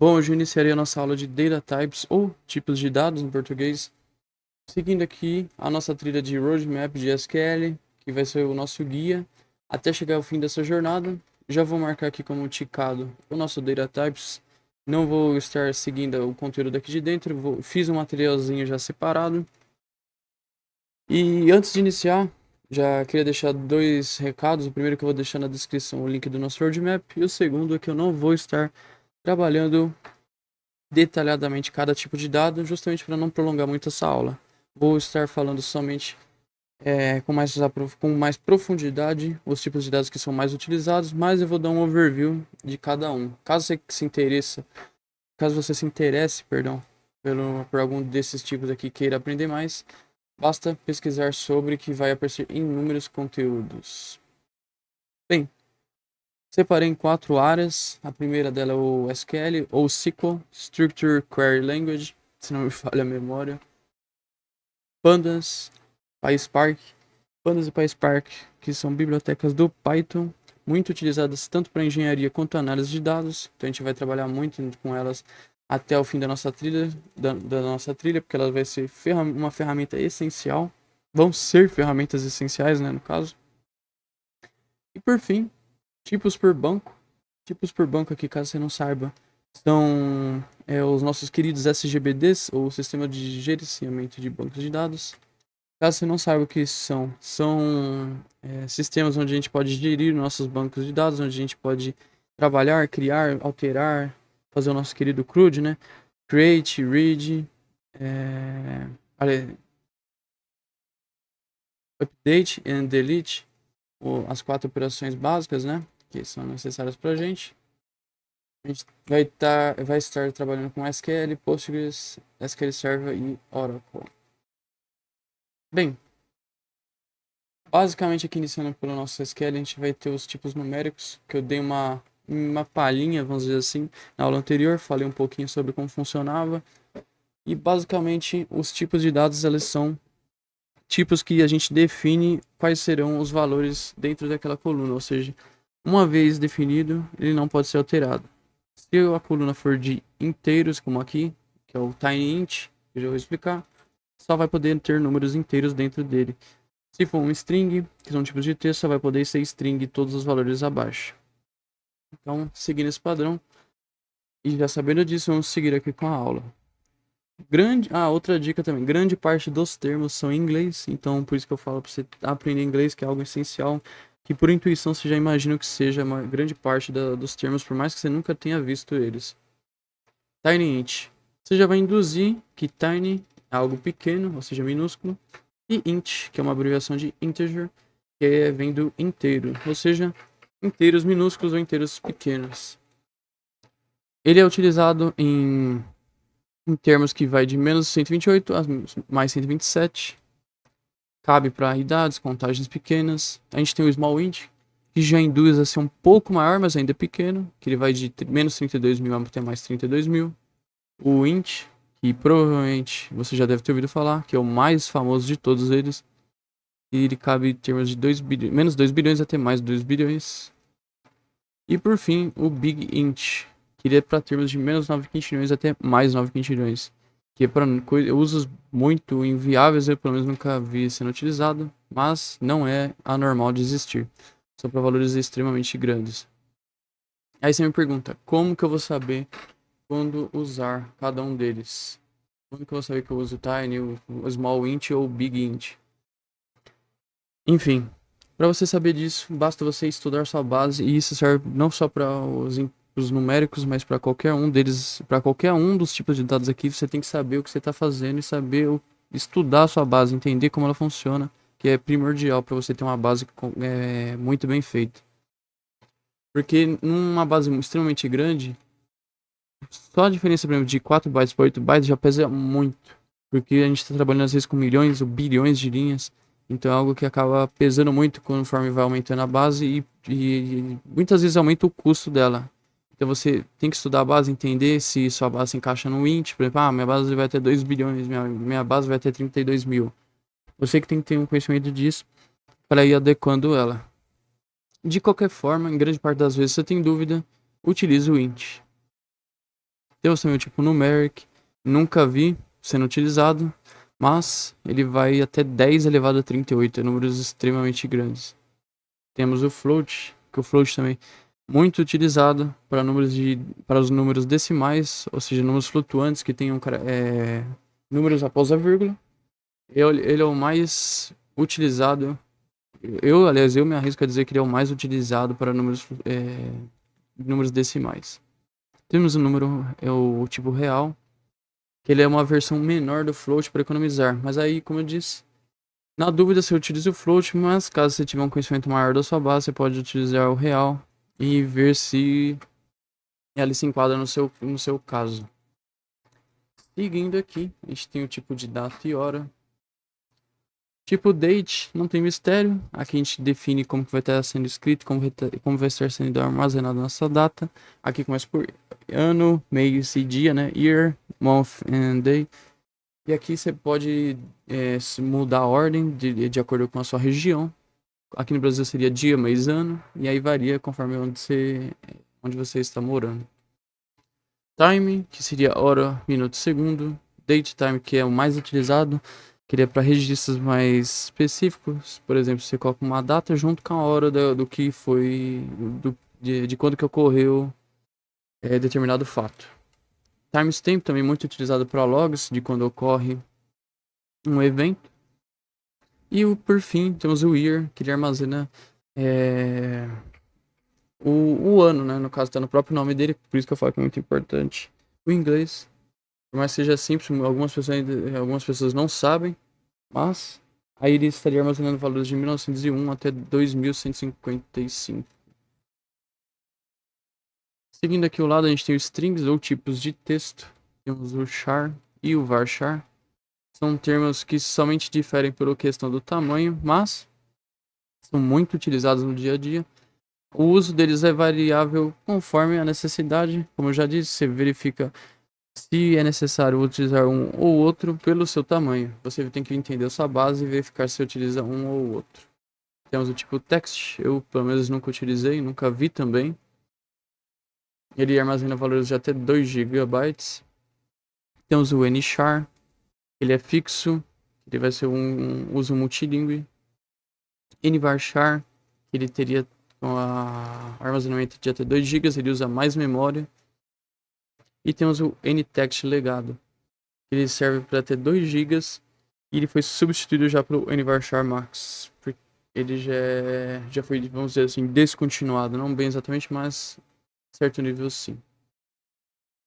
Bom, hoje eu iniciaria a nossa aula de Data Types, ou tipos de dados em português, seguindo aqui a nossa trilha de Roadmap de SQL, que vai ser o nosso guia, até chegar ao fim dessa jornada. Já vou marcar aqui como ticado o nosso Data Types. Não vou estar seguindo o conteúdo daqui de dentro, fiz um materialzinho já separado. E antes de iniciar, já queria deixar dois recados. O primeiro que eu vou deixar na descrição o link do nosso Roadmap, e o segundo é que eu não vou estar trabalhando detalhadamente cada tipo de dado, justamente para não prolongar muito essa aula. Vou estar falando somente com mais profundidade os tipos de dados que são mais utilizados, mas eu vou dar um overview de cada um. Caso você se interesse, perdão, por algum desses tipos aqui e queira aprender mais, basta pesquisar sobre, que vai aparecer inúmeros conteúdos. Bem, separei em 4 áreas. A primeira dela é o SQL, ou SQL, Structure Query Language, se não me falha a memória. Pandas, PySpark. Pandas e PySpark, que são bibliotecas do Python, muito utilizadas tanto para engenharia quanto análise de dados. Então a gente vai trabalhar muito com elas até o fim da nossa trilha, porque ela vai ser uma ferramenta essencial. Vão ser ferramentas essenciais, né, no caso. E por fim, tipos por banco. Tipos por banco aqui, caso você não saiba, são os nossos queridos SGBDs, ou Sistema de Gerenciamento de Bancos de Dados. Caso você não saiba o que são sistemas onde a gente pode gerir nossos bancos de dados, onde a gente pode trabalhar, criar, alterar, fazer o nosso querido CRUD, né? Create, read, update and delete, as 4 operações básicas, né? Que são necessárias para a gente. A gente vai estar trabalhando com SQL, Postgres, SQL Server e Oracle. Bem, basicamente aqui iniciando pelo nosso SQL, a gente vai ter os tipos numéricos, que eu dei uma palhinha, vamos dizer assim, na aula anterior, falei um pouquinho sobre como funcionava. E basicamente os tipos de dados, eles são tipos que a gente define quais serão os valores dentro daquela coluna, ou seja, uma vez definido, ele não pode ser alterado. Se a coluna for de inteiros, como aqui, que é o tinyInt, que eu já vou explicar, só vai poder ter números inteiros dentro dele. Se for um string, que são tipos de texto, só vai poder ser string todos os valores abaixo. Então, seguindo esse padrão, e já sabendo disso, vamos seguir aqui com a aula. Outra dica também, grande parte dos termos são em inglês, então por isso que eu falo para você aprender inglês, que é algo essencial, que por intuição você já imagina que seja uma grande parte dos termos, por mais que você nunca tenha visto eles. TinyInt. Você já vai induzir que tiny é algo pequeno, ou seja, minúsculo, e int, que é uma abreviação de integer, que vem do inteiro, ou seja, inteiros minúsculos ou inteiros pequenos. Ele é utilizado em termos que vai de menos 128 a mais 127. Cabe para idades, contagens pequenas. A gente tem o small int, que já induz a ser um pouco maior, mas ainda é pequeno, que ele vai de menos 32.000 até mais 32.000. O int, que provavelmente você já deve ter ouvido falar, que é o mais famoso de todos eles. E ele cabe em termos de menos 2 bilhões até mais 2 bilhões. E por fim, o big int, que ele é para termos de menos 9 quintilhões até mais 9 quintilhões. Que é para usos muito inviáveis, eu pelo menos nunca vi sendo utilizado, mas não é anormal de existir. Só para valores extremamente grandes. Aí você me pergunta, como que eu vou saber quando usar cada um deles? Quando que eu vou saber que eu uso o tiny, o small int ou o big int? Enfim, para você saber disso, basta você estudar sua base, e isso serve não só para os numéricos, mas para qualquer um deles, para qualquer um dos tipos de dados aqui, você tem que saber o que você está fazendo e saber estudar a sua base, entender como ela funciona, que é primordial para você ter uma base muito bem feita. Porque numa base extremamente grande, só a diferença, por exemplo, de 4 bytes para 8 bytes já pesa muito. Porque a gente está trabalhando às vezes com milhões ou bilhões de linhas. Então é algo que acaba pesando muito conforme vai aumentando a base e muitas vezes aumenta o custo dela. Então você tem que estudar a base, entender se sua base se encaixa no int. Por exemplo, minha base vai ter 2 bilhões, minha base vai ter 32 mil. Você que tem que ter um conhecimento disso para ir adequando ela. De qualquer forma, em grande parte das vezes você tem dúvida, utilize o int. Temos também o tipo numeric, nunca vi sendo utilizado, mas ele vai até 10 elevado a 38, números extremamente grandes. Temos o float, que o float também muito utilizado para os números decimais, ou seja, números flutuantes que tenham números após a vírgula. Ele é o mais utilizado. Aliás, eu me arrisco a dizer que ele é o mais utilizado para números decimais. Temos o número, é o tipo real, que ele é uma versão menor do float para economizar. Mas aí, como eu disse, na dúvida você utiliza o float, mas caso você tiver um conhecimento maior da sua base, você pode utilizar o real e ver se ela se enquadra no seu caso. Seguindo aqui, a gente tem o tipo de data e hora. Tipo date, não tem mistério. Aqui a gente define como que vai estar sendo escrito, como vai estar sendo armazenada nossa data. Aqui começa por ano, mês e dia, né? Year, month and day. E aqui você pode mudar a ordem de acordo com a sua região. Aqui no Brasil seria dia, mês, ano. E aí varia conforme onde você está morando. Time, que seria hora, minuto, segundo. Date time, que é o mais utilizado, que ele é para registros mais específicos. Por exemplo, você coloca uma data junto com a hora do que foi, de quando que ocorreu determinado fato. Timestamp, também muito utilizado para logs, de quando ocorre um evento. E por fim, temos o year, que ele armazena o ano, né? No caso, está no próprio nome dele, por isso que eu falo que é muito importante. O inglês, por mais que seja simples, algumas pessoas não sabem, mas aí ele estaria armazenando valores de 1901 até 2155. Seguindo aqui o lado, a gente tem os strings ou tipos de texto. Temos o char e o varchar. São termos que somente diferem por questão do tamanho, mas são muito utilizados no dia a dia. O uso deles é variável conforme a necessidade. Como eu já disse, você verifica se é necessário utilizar um ou outro pelo seu tamanho. Você tem que entender a sua base e verificar se utiliza um ou outro. Temos o tipo text, eu pelo menos nunca utilizei, nunca vi também. Ele armazena valores de até 2 GB. Temos o nchar, ele é fixo, ele vai ser um uso multilingüe. Nvarchar, ele teria armazenamento de até 2 GB, ele usa mais memória. E temos o ntext legado, ele serve para até 2 GB e ele foi substituído já pelo nvarchar max. Ele já foi, vamos dizer assim, descontinuado, não bem exatamente, mas certo nível sim.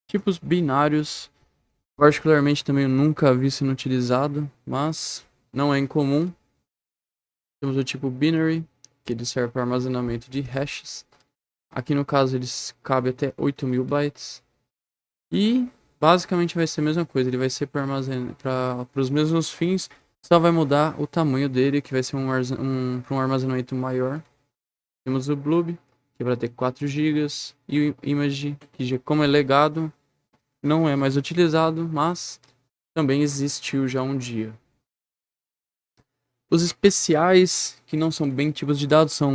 Tipos binários, particularmente também eu nunca vi sendo utilizado, mas não é incomum. Temos o tipo binary, que ele serve para armazenamento de hashes. Aqui no caso eles cabe até 8.000 bytes. E basicamente vai ser a mesma coisa, ele vai ser para os mesmos fins, só vai mudar o tamanho dele, que vai ser para um armazenamento maior. Temos o blub, que vai ter 4 GB, e o image, que como é legado, não é mais utilizado, mas também existiu já um dia. Os especiais, que não são bem tipos de dados, são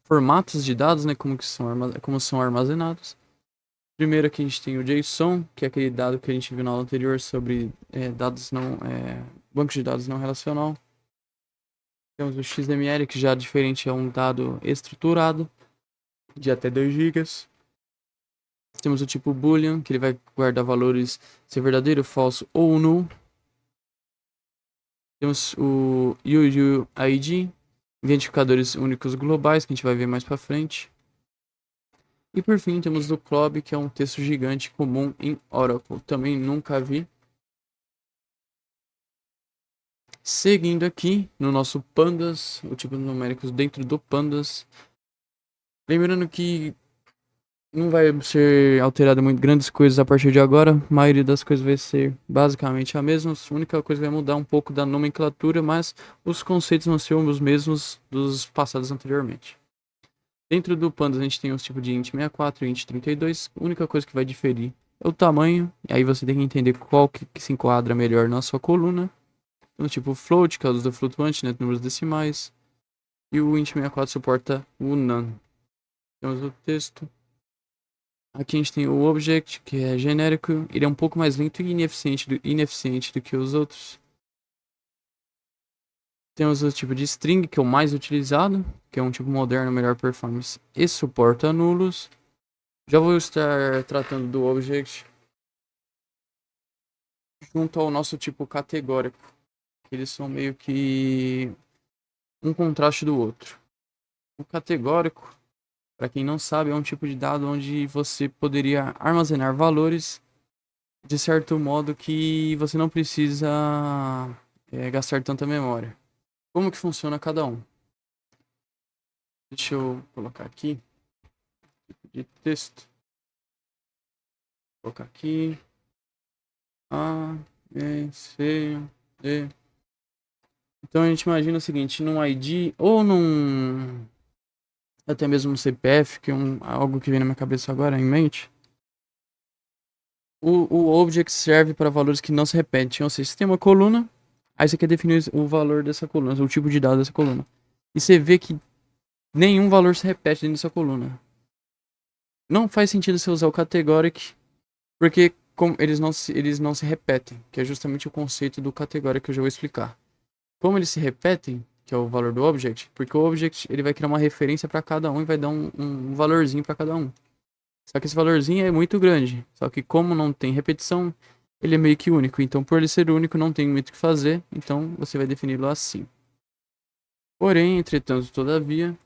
formatos de dados, né, como são armazenados. Primeiro aqui a gente tem o JSON, que é aquele dado que a gente viu na aula anterior sobre bancos de dados não relacional. Temos o XML, que já diferente é um dado estruturado, de até 2 GB. Temos o tipo Boolean, que ele vai guardar valores se é verdadeiro, falso ou null. Temos o UUID, identificadores únicos globais, que a gente vai ver mais para frente. E por fim temos o CLOB, que é um texto gigante comum em Oracle. Também nunca vi. Seguindo aqui no nosso Pandas, o tipo de numéricos dentro do Pandas. Lembrando que não vai ser alterado muito grandes coisas a partir de agora. A maioria das coisas vai ser basicamente a mesma. A única coisa que vai mudar um pouco da nomenclatura, mas os conceitos vão ser os mesmos dos passados anteriormente. Dentro do Pandas a gente tem os tipos de int 64 e int 32. A única coisa que vai diferir é o tamanho. E aí você tem que entender qual que se enquadra melhor na sua coluna. O tipo float, que é o do flutuante, né, números decimais. E o int 64 suporta o none. Temos o texto. Aqui a gente tem o object, que é genérico. Ele é um pouco mais lento e ineficiente do que os outros. Temos o tipo de string, que é o mais utilizado, que é um tipo moderno, melhor performance e suporta nulos. Já vou estar tratando do object junto ao nosso tipo categórico. Eles são meio que um contraste do outro. O categórico, para quem não sabe, é um tipo de dado onde você poderia armazenar valores de certo modo que você não precisa gastar tanta memória. Como que funciona cada um? Deixa eu colocar aqui de texto. Vou colocar aqui A, B, C, D. Então a gente imagina o seguinte, num ID ou num até mesmo um CPF, que é algo que vem na minha cabeça agora em mente. O object serve para valores que não se repetem, ou seja, você tem uma coluna, aí você quer definir o valor dessa coluna, o tipo de dado dessa coluna. E você vê que nenhum valor se repete dentro dessa coluna. Não faz sentido você usar o categoric, porque eles não se repetem, que é justamente o conceito do categoric que eu já vou explicar. Como eles se repetem, que é o valor do object, porque o object ele vai criar uma referência para cada um e vai dar um valorzinho para cada um. Só que esse valorzinho é muito grande. Só que como não tem repetição, ele é meio que único. Então, por ele ser único, não tem muito o que fazer. Então, você vai defini-lo assim. Porém, entretanto, todavia,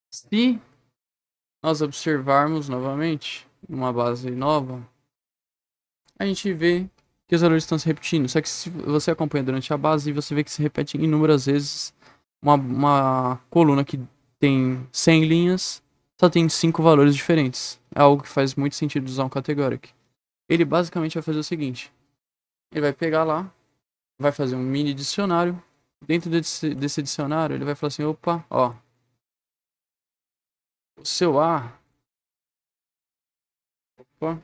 se nós observarmos novamente uma base nova, a gente vê que os valores estão se repetindo. Só que se você acompanha durante a base, você vê que se repete inúmeras vezes uma coluna que tem 100 linhas, só tem 5 valores diferentes. É algo que faz muito sentido usar um categoric. Ele basicamente vai fazer o seguinte: ele vai pegar lá, vai fazer um mini dicionário. Dentro desse dicionário, ele vai falar assim: opa, ó, o seu A, opa,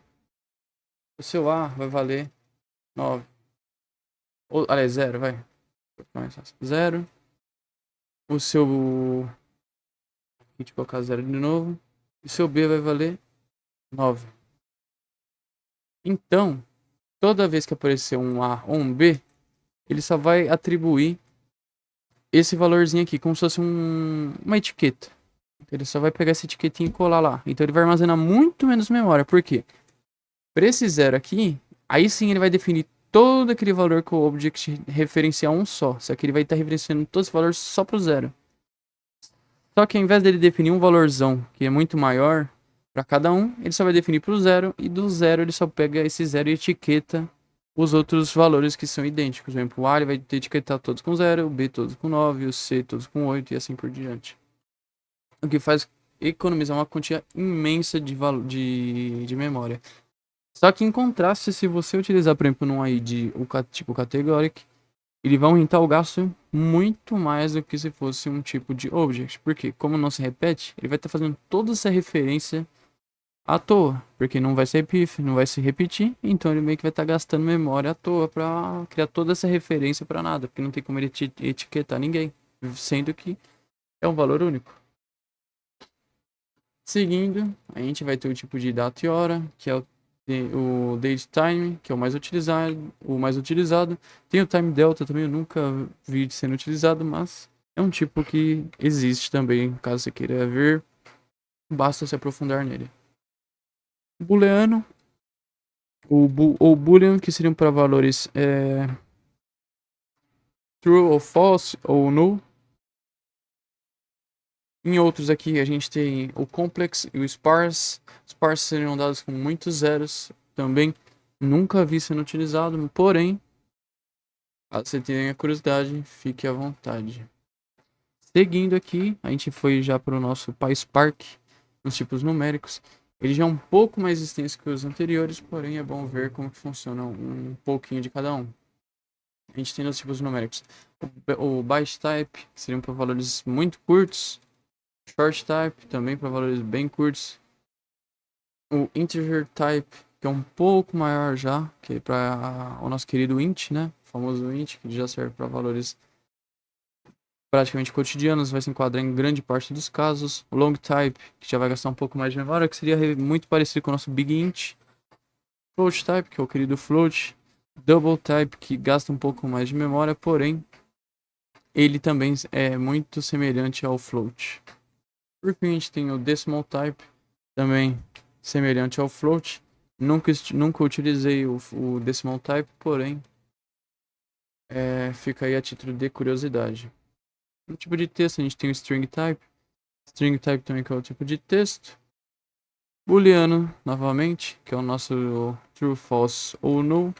o seu A vai valer 9. Ou, aliás, 0, vai. 0. O seu. A gente colocar 0 de novo. E o seu B vai valer 9. Então, toda vez que aparecer um A ou um B, ele só vai atribuir esse valorzinho aqui, como se fosse uma etiqueta. Ele só vai pegar essa etiquetinha e colar lá. Então ele vai armazenar muito menos memória. Por quê? Para esse zero aqui, aí sim ele vai definir todo aquele valor que o object referencia a um só. Só que ele vai estar referenciando todos os valores só para o zero. Só que ao invés dele definir um valorzão que é muito maior para cada um, ele só vai definir para o zero. E do zero ele só pega esse zero e etiqueta os outros valores que são idênticos. Por exemplo, o A ele vai etiquetar todos com 0, o B todos com 9, o C todos com 8 e assim por diante. O que faz economizar uma quantia imensa de memória. Só que em contraste, se você utilizar, por exemplo, num ID tipo categoric, ele vai aumentar o gasto muito mais do que se fosse um tipo de object. Porque, como não se repete, ele vai estar fazendo toda essa referência à toa. Porque não vai ser pif, não vai se repetir. Então ele meio que vai estar gastando memória à toa para criar toda essa referência para nada. Porque não tem como ele etiquetar ninguém. Sendo que é um valor único. Seguindo, a gente vai ter o tipo de data e hora, que é o date time, que é o mais utilizado. Tem o time delta também, eu nunca vi sendo utilizado, mas é um tipo que existe também, caso você queira ver, basta se aprofundar nele. Booleano, ou boolean, que seriam para valores true ou false ou null. Em outros aqui a gente tem o complex e o sparse. Sparse seriam dados com muitos zeros. Também nunca vi sendo utilizado, porém, caso você tenha curiosidade, fique à vontade. Seguindo aqui, a gente foi já para o nosso PySpark, nos tipos numéricos. Ele já é um pouco mais extenso que os anteriores, porém é bom ver como que funciona um pouquinho de cada um. A gente tem nos tipos numéricos o byte type, que seriam para valores muito curtos. Short type, também para valores bem curtos. O integer type, que é um pouco maior já, que é para o nosso querido int, né? O famoso int, que já serve para valores praticamente cotidianos, vai se enquadrar em grande parte dos casos. O long type, que já vai gastar um pouco mais de memória, que seria muito parecido com o nosso big int. Float type, que é o querido float. Double type, que gasta um pouco mais de memória, porém ele também é muito semelhante ao float. Por fim, a gente tem o decimal type, também semelhante ao float. Nunca utilizei o decimal type, porém fica aí a título de curiosidade. No tipo de texto, a gente tem o string type. String type também, que é o tipo de texto. Booleano, novamente, que é o nosso true, false ou null.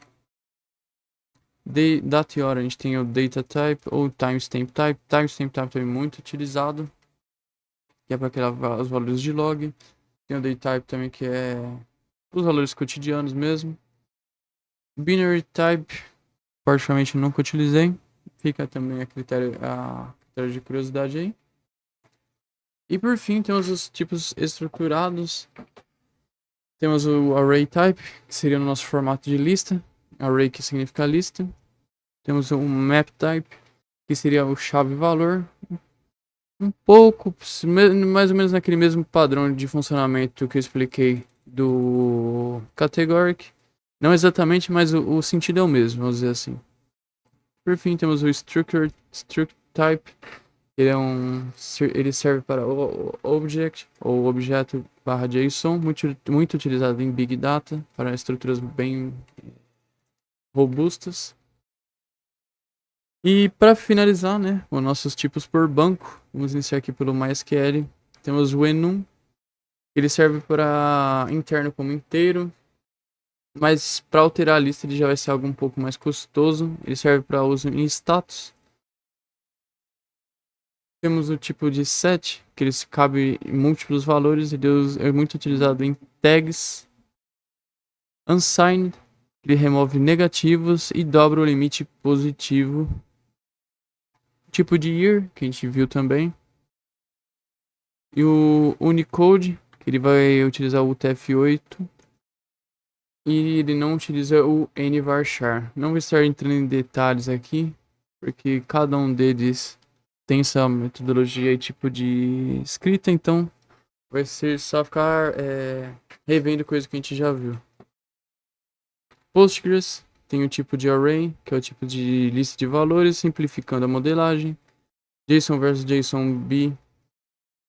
Data e hora, a gente tem o data type ou timestamp type. Timestamp type também muito utilizado, que é para criar os valores de log. Tem o date type também, que é os valores cotidianos mesmo. Binary type, particularmente nunca utilizei. Fica também a critério de curiosidade aí. E por fim, temos os tipos estruturados. Temos o array type, que seria no nosso formato de lista. Array, que significa lista. Temos o map type, que seria o chave-valor. Um pouco, mais ou menos naquele mesmo padrão de funcionamento que eu expliquei do categoric. Não exatamente, mas o sentido é o mesmo, vamos dizer assim. Por fim, temos o struct type. Ele serve para o object ou objeto barra JSON, muito utilizado em Big Data para estruturas bem robustas. E para finalizar, né, os nossos tipos por banco, vamos iniciar aqui pelo MySQL. Temos o enum, ele serve para interno como inteiro, mas para alterar a lista ele já vai ser algo um pouco mais custoso. Ele serve para uso em status. Temos o tipo de set, que ele cabe em múltiplos valores, ele é muito utilizado em tags. Unsigned, ele remove negativos e dobra o limite positivo. Tipo de year, que a gente viu também. E o Unicode, que ele vai utilizar o UTF-8. E ele não utiliza o nvarchar. Não vou estar entrando em detalhes aqui, porque cada um deles tem essa metodologia e tipo de escrita, então vai ser só ficar revendo coisa que a gente já viu. Postgres tem o tipo de array, que é o tipo de lista de valores, simplificando a modelagem. JSON versus JSONB.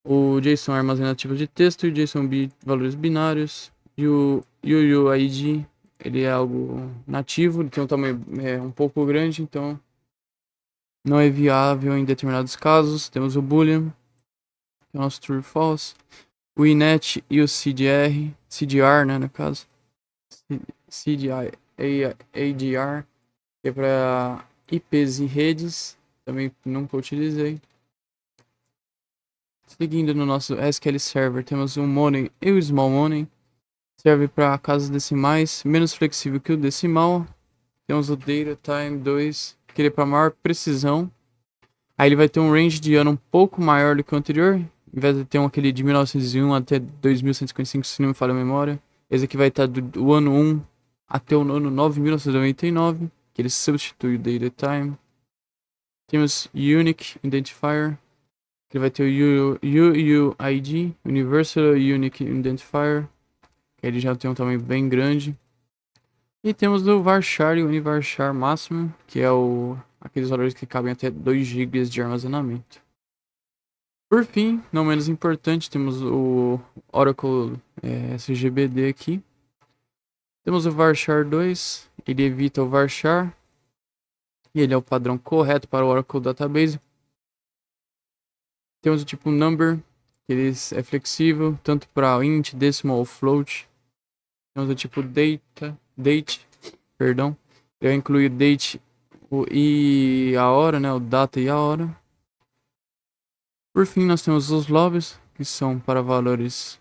O JSON armazena tipos de texto e o JSONB valores binários. E o UUID, ele é algo nativo, ele tem um tamanho um pouco grande, então não é viável em determinados casos. Temos o Boolean, que é o nosso true false. O inet e o CDR, né, no caso. CDI, ADR, que é para IPs e redes, também nunca utilizei. Seguindo no nosso SQL Server, temos o Money e o Small Money. Serve para casas decimais, menos flexível que o decimal. Temos o DataTime 2, que ele é para maior precisão. Aí ele vai ter um range de ano um pouco maior do que o anterior. Em vez de ter aquele de 1901 até 2155, se não me falha a memória. Esse aqui vai estar do ano 1 até o ano 9.1999, que ele substitui o DataTime. Temos Unique Identifier, que ele vai ter o UUID, Universal Unique Identifier, que ele já tem um tamanho bem grande. E temos o varchar e o univarchar máximo, que é aqueles valores que cabem até 2 GB de armazenamento. Por fim, não menos importante, temos o Oracle SGBD aqui. Temos o varchar 2, ele evita o varchar, e ele é o padrão correto para o Oracle Database. Temos o tipo number, que ele é flexível, tanto para int, decimal ou float. Temos o tipo date, perdão. Ele vai incluir date e a hora, né, o data e a hora. Por fim, nós temos os lobs, que são para valores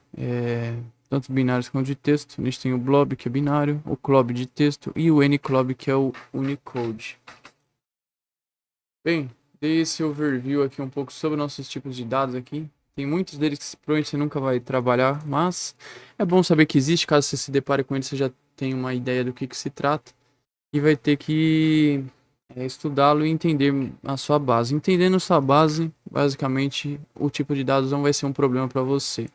tanto binários quanto de texto. A gente tem o blob, que é binário, o clob de texto e o nclob, que é o Unicode. Bem, dei esse overview aqui um pouco sobre nossos tipos de dados aqui. Tem muitos deles que provavelmente você nunca vai trabalhar, mas é bom saber que existe. Caso você se depare com ele, você já tem uma ideia do que se trata. E vai ter que estudá-lo e entender a sua base. Entendendo sua base, basicamente, o tipo de dados não vai ser um problema para você.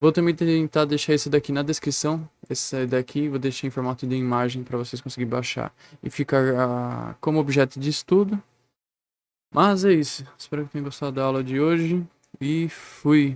Vou também tentar deixar esse daqui na descrição. Esse daqui vou deixar em formato de imagem para vocês conseguirem baixar e ficar como objeto de estudo. Mas é isso. Espero que tenham gostado da aula de hoje e fui.